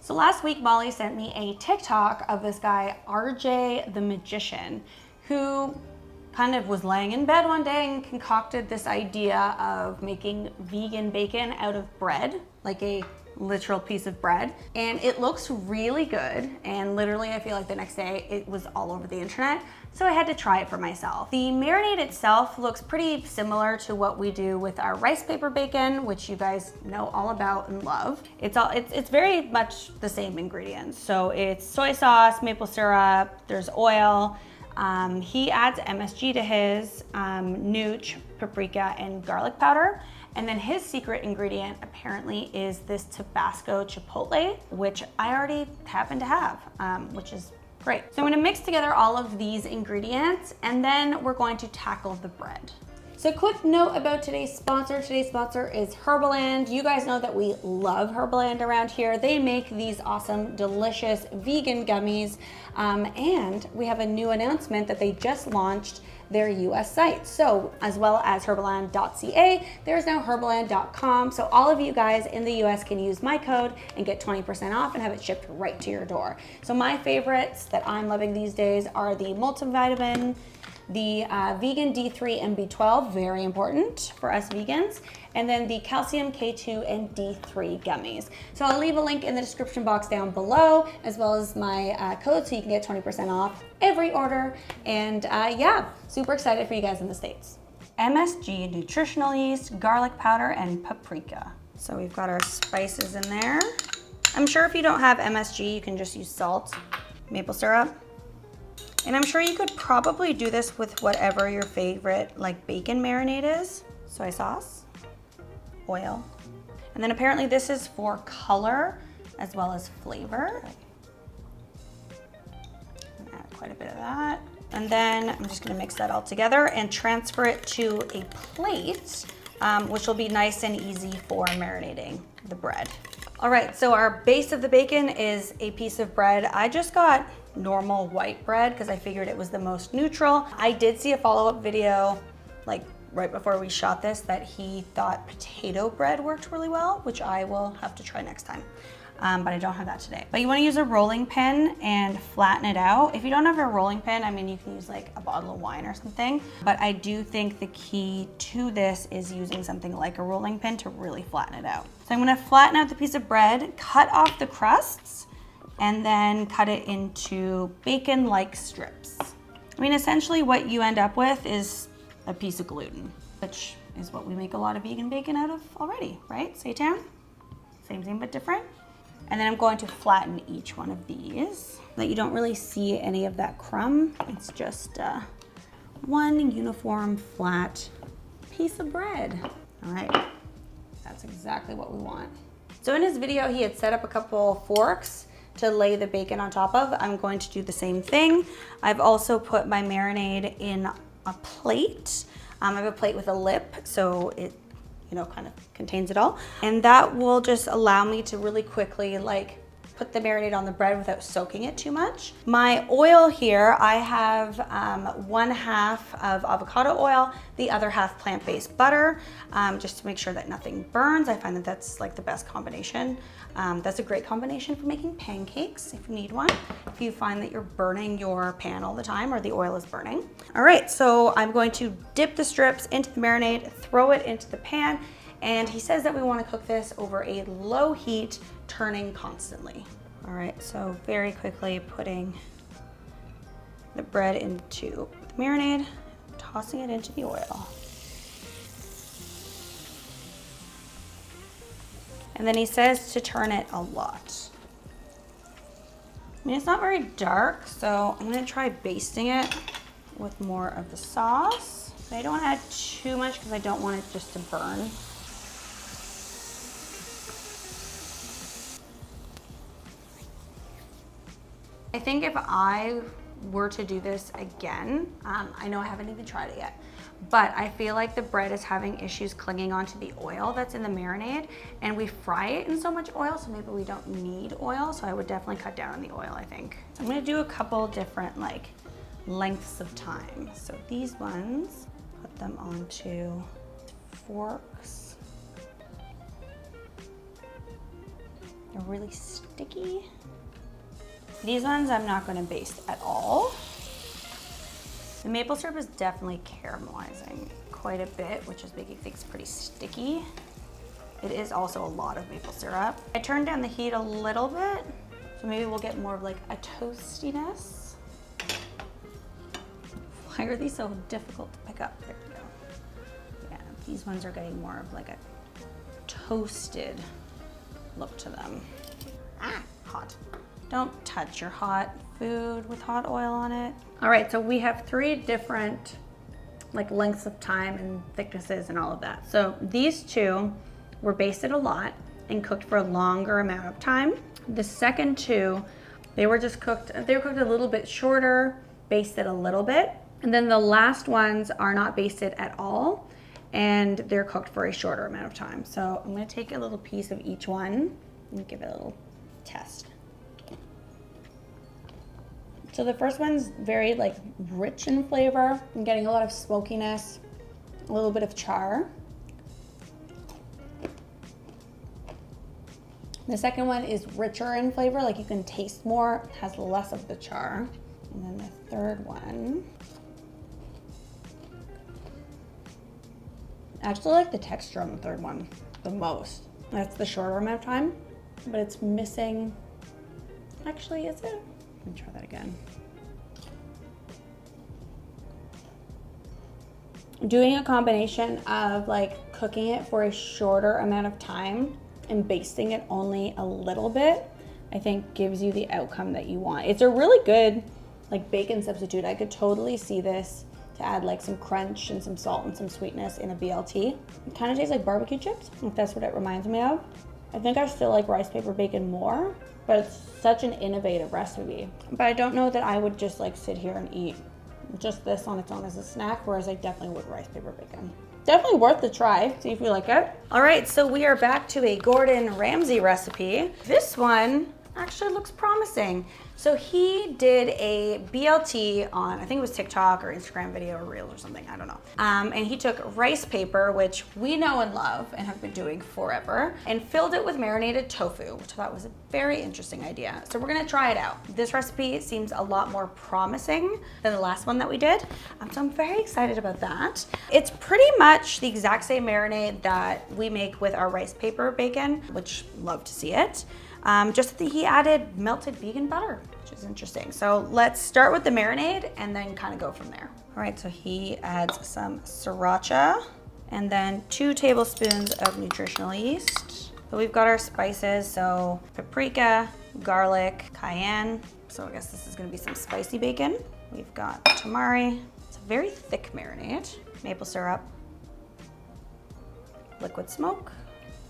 So last week, Molly sent me a TikTok of this guy, RJ the Magician, who kind of was laying in bed one day and concocted this idea of making vegan bacon out of bread, like a literal piece of bread. And it looks really good. And literally, I feel like the next day it was all over the internet. So I had to try it for myself. The marinade itself looks pretty similar to what we do with our rice paper bacon, which you guys know all about and love. It's very much the same ingredients. So it's soy sauce, maple syrup, there's oil. He adds MSG to his, nooch, paprika, and garlic powder. And then his secret ingredient apparently is this Tabasco chipotle, which I already happen to have, which is great. So I'm gonna mix together all of these ingredients and then we're going to tackle the bread. So quick note about today's sponsor. Today's sponsor is Herbaland. You guys know that we love Herbaland around here. They make these awesome, delicious vegan gummies. And we have a new announcement that they just launched their US site. So as well as herbaland.ca, there's now herbaland.com. So all of you guys in the US can use my code and get 20% off and have it shipped right to your door. So my favorites that I'm loving these days are the multivitamin, the vegan D3 and B12, very important for us vegans, and then the calcium K2 and D3 gummies. So I'll leave a link in the description box down below, as well as my code so you can get 20% off every order. And yeah, super excited for you guys in the States. MSG, nutritional yeast, garlic powder, and paprika. So we've got our spices in there. I'm sure if you don't have MSG, you can just use salt, maple syrup. And I'm sure you could probably do this with whatever your favorite like bacon marinade is. Soy sauce, oil. And then apparently this is for color as well as flavor. Add quite a bit of that. And then I'm just gonna mix that all together and transfer it to a plate, which will be nice and easy for marinating the bread. All right, so our base of the bacon is a piece of bread. I just got normal white bread because I figured it was the most neutral. I did see a follow-up video like right before we shot this that he thought potato bread worked really well, which I will have to try next time. But I don't have that today. But you wanna use a rolling pin and flatten it out. If you don't have a rolling pin, I mean, you can use like a bottle of wine or something. But I do think the key to this is using something like a rolling pin to really flatten it out. So I'm gonna flatten out the piece of bread, cut off the crusts, and then cut it into bacon-like strips. I mean, essentially what you end up with is a piece of gluten, which is what we make a lot of vegan bacon out of already, right? Seitan? Same thing but different. And then I'm going to flatten each one of these so that you don't really see any of that crumb. It's just one uniform flat piece of bread. All right, that's exactly what we want. So in his video, he had set up a couple forks to lay the bacon on top of. I'm going to do the same thing. I've also put my marinade in a plate. I have a plate with a lip, so it kind of contains it all. And that will just allow me to really quickly like put the marinade on the bread without soaking it too much. My oil here, I have 1/2 of avocado oil, the other half plant-based butter, just to make sure that nothing burns. I find that that's like the best combination. That's a great combination for making pancakes if you need one, if you find that you're burning your pan all the time or the oil is burning. All right, so I'm going to dip the strips into the marinade, throw it into the pan, and he says that we want to cook this over a low heat, turning constantly. All right, so very quickly putting the bread into the marinade, tossing it into the oil. And then he says to turn it a lot. I mean, it's not very dark, so I'm gonna try basting it with more of the sauce. But I don't wanna add too much because I don't want it just to burn. I think if I were to do this again, I know I haven't even tried it yet, but I feel like the bread is having issues clinging onto the oil that's in the marinade, and we fry it in so much oil, so maybe we don't need oil, so I would definitely cut down on the oil, I think. So I'm gonna do a couple different like lengths of time. So these ones, put them onto forks. They're really sticky. These ones I'm not gonna baste at all. The maple syrup is definitely caramelizing quite a bit, which is making things pretty sticky. It is also a lot of maple syrup. I turned down the heat a little bit, so maybe we'll get more of like a toastiness. Why are these so difficult to pick up? There we go. Yeah, these ones are getting more of like a toasted look to them. Ah, hot. Don't touch your hot food with hot oil on it. All right, so we have 3 different like lengths of time and thicknesses and all of that. So these 2 were basted a lot and cooked for a longer amount of time. The second 2, they were cooked a little bit shorter, basted a little bit. And then the last ones are not basted at all, and they're cooked for a shorter amount of time. So I'm gonna take a little piece of each one and give it a little test. So the first one's very like rich in flavor. I'm getting a lot of smokiness, a little bit of char. The second one is richer in flavor, like you can taste more, has less of the char. And then the third one, I actually like the texture on the third one the most. That's the shorter amount of time, but it's missing, actually, is it? Let me try that again. Doing a combination of like cooking it for a shorter amount of time and basting it only a little bit, I think gives you the outcome that you want. It's a really good like bacon substitute. I could totally see this to add like some crunch and some salt and some sweetness in a BLT. It kind of tastes like barbecue chips, if that's what it reminds me of. I think I still like rice paper bacon more, but it's such an innovative recipe. But I don't know that I would just like sit here and eat just this on its own as a snack, whereas I definitely would rice paper bacon. Definitely worth the try, see if you like it. All right, so we are back to a Gordon Ramsay recipe. This one actually looks promising. So he did a BLT on, I think it was TikTok or Instagram video or Reels or something, I don't know. And he took rice paper, which we know and love and have been doing forever, and filled it with marinated tofu, which I thought was a very interesting idea. So we're gonna try it out. This recipe seems a lot more promising than the last one that we did. So I'm very excited about that. It's pretty much the exact same marinade that we make with our rice paper bacon, which love to see it. Just that he added melted vegan butter, which is interesting. So let's start with the marinade and then kind of go from there. All right, so he adds some sriracha and then 2 tablespoons of nutritional yeast. So we've got our spices, so paprika, garlic, cayenne. So I guess this is gonna be some spicy bacon. We've got tamari. It's a very thick marinade. Maple syrup, liquid smoke,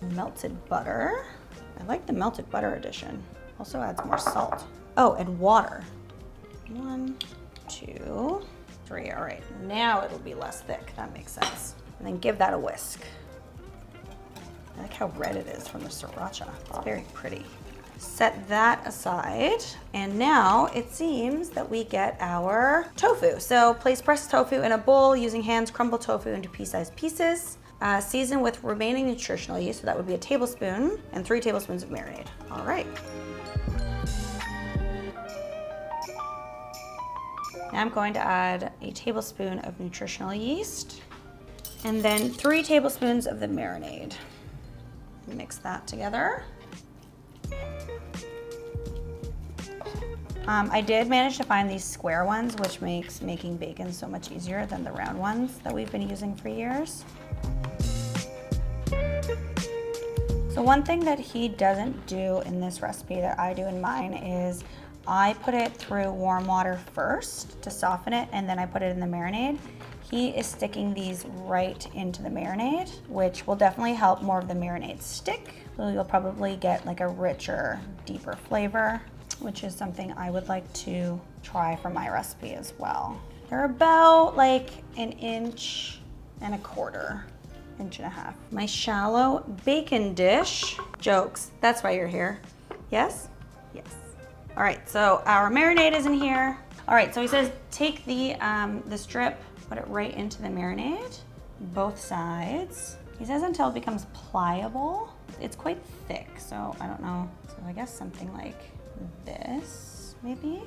melted butter. I like the melted butter addition. Also adds more salt. Oh, and water. 1, 2, 3. All right, now it'll be less thick. That makes sense. And then give that a whisk. I like how red it is from the sriracha. It's very pretty. Set that aside. And now it seems that we get our tofu. So place pressed tofu in a bowl using hands, crumble tofu into pea-sized pieces. Season with remaining nutritional yeast, so that would be a tablespoon, and 3 tablespoons of marinade. All right. Now I'm going to add a tablespoon of nutritional yeast, and then 3 tablespoons of the marinade. Mix that together. I did manage to find these square ones, which makes making bacon so much easier than the round ones that we've been using for years. So one thing that he doesn't do in this recipe that I do in mine is I put it through warm water first to soften it, and then I put it in the marinade. He is sticking these right into the marinade, which will definitely help more of the marinade stick. So you'll probably get like a richer, deeper flavor, which is something I would like to try for my recipe as well. They're about like 1.25 inches. 1.5 inches. My shallow bacon dish. Jokes, that's why you're here. Yes? Yes. All right, so our marinade is in here. All right, so he says take the strip, put it right into the marinade, both sides. He says until it becomes pliable. It's quite thick, so I don't know. So I guess something like this, maybe.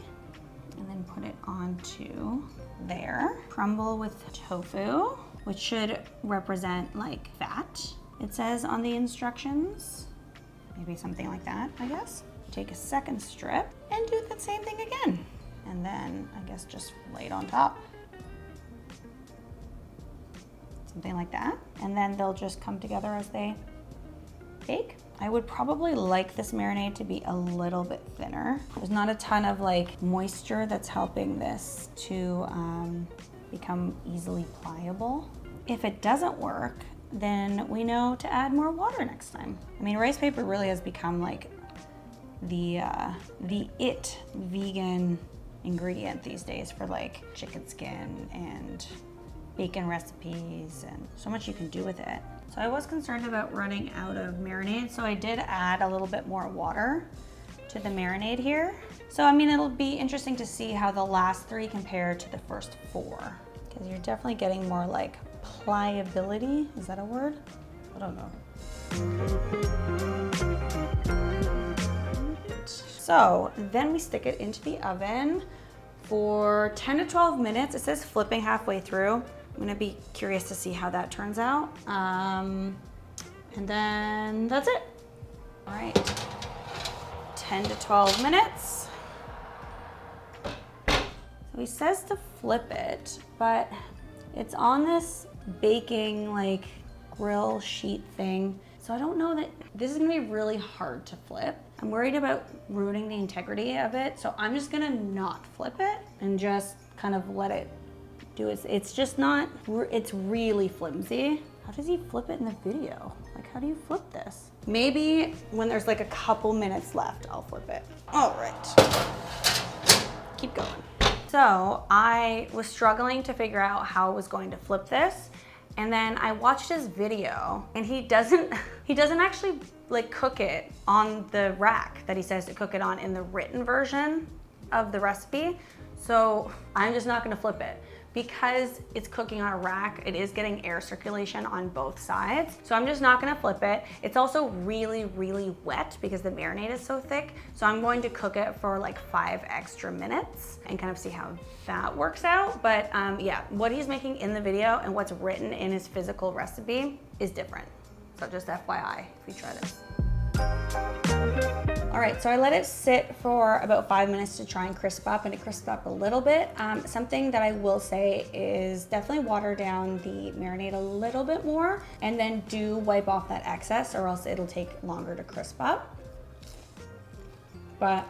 And then put it onto there. Crumble with tofu, which should represent like fat, it says on the instructions. Maybe something like that, I guess. Take a second strip and do the same thing again. And then I guess just lay it on top. Something like that. And then they'll just come together as they bake. I would probably like this marinade to be a little bit thinner. There's not a ton of like moisture that's helping this to become easily pliable. If it doesn't work, then we know to add more water next time. I mean, rice paper really has become like the vegan ingredient these days for like chicken skin and bacon recipes, and so much you can do with it. So I was concerned about running out of marinade, so I did add a little bit more water to the marinade here. So I mean, it'll be interesting to see how the last 3 compare to the first 4, because you're definitely getting more like pliability. Is that a word? I don't know. So then we stick it into the oven for 10 to 12 minutes. It says flipping halfway through. I'm gonna be curious to see how that turns out. And then that's it. All right, 10 to 12 minutes. So he says to flip it, but it's on this baking like grill sheet thing. So I don't know that this is gonna be really hard to flip. I'm worried about ruining the integrity of it. So I'm just gonna not flip it and just kind of let it do it. It's just not, it's really flimsy. How does he flip it in the video? Like, how do you flip this? Maybe when there's like a couple minutes left, I'll flip it. All right, keep going. So I was struggling to figure out how I was going to flip this. And then I watched his video, and he doesn't actually like cook it on the rack that he says to cook it on in the written version of the recipe. So I'm just not gonna flip it. Because it's cooking on a rack, it is getting air circulation on both sides. So I'm just not gonna flip it. It's also really, really wet because the marinade is so thick. So I'm going to cook it for like 5 extra minutes and kind of see how that works out. But yeah, what he's making in the video and what's written in his physical recipe is different. So just FYI, if you try this. All right, so I let it sit for about 5 minutes to try and crisp up, and it crisped up a little bit. Something that I will say is definitely water down the marinade a little bit more, and then do wipe off that excess, or else it'll take longer to crisp up. But,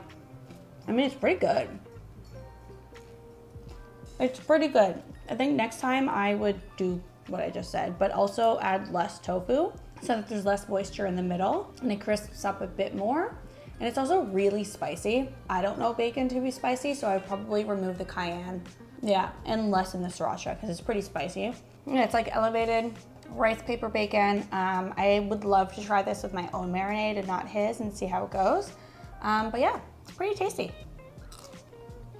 I mean, it's pretty good. It's pretty good. I think next time I would do what I just said, but also add less tofu so that there's less moisture in the middle, and it crisps up a bit more. And it's also really spicy. I don't know bacon to be spicy, so I would probably remove the cayenne. Yeah, and lessen the sriracha because it's pretty spicy. And it's like elevated rice paper bacon. I would love to try this with my own marinade and not his and see how it goes. But yeah, it's pretty tasty.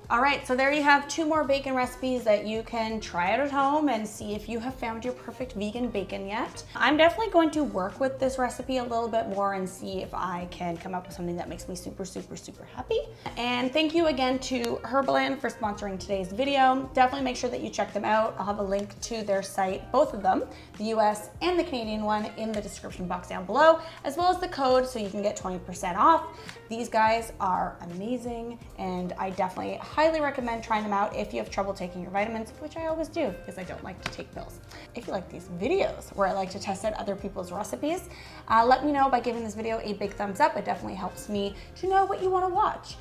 All right, so there you have 2 more bacon recipes that you can try out at home and see if you have found your perfect vegan bacon yet. I'm definitely going to work with this recipe a little bit more and see if I can come up with something that makes me super, super, super happy. And thank you again to Herbaland for sponsoring today's video. Definitely make sure that you check them out. I'll have a link to their site, both of them, the US and the Canadian one, in the description box down below, as well as the code so you can get 20% off. These guys are amazing, and I definitely highly recommend trying them out if you have trouble taking your vitamins, which I always do because I don't like to take pills. If you like these videos where I like to test out other people's recipes, let me know by giving this video a big thumbs up. It definitely helps me to know what you want to watch.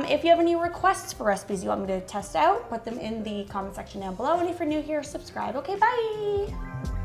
If you have any requests for recipes you want me to test out, put them in the comment section down below. And if you're new here, subscribe. Okay, bye.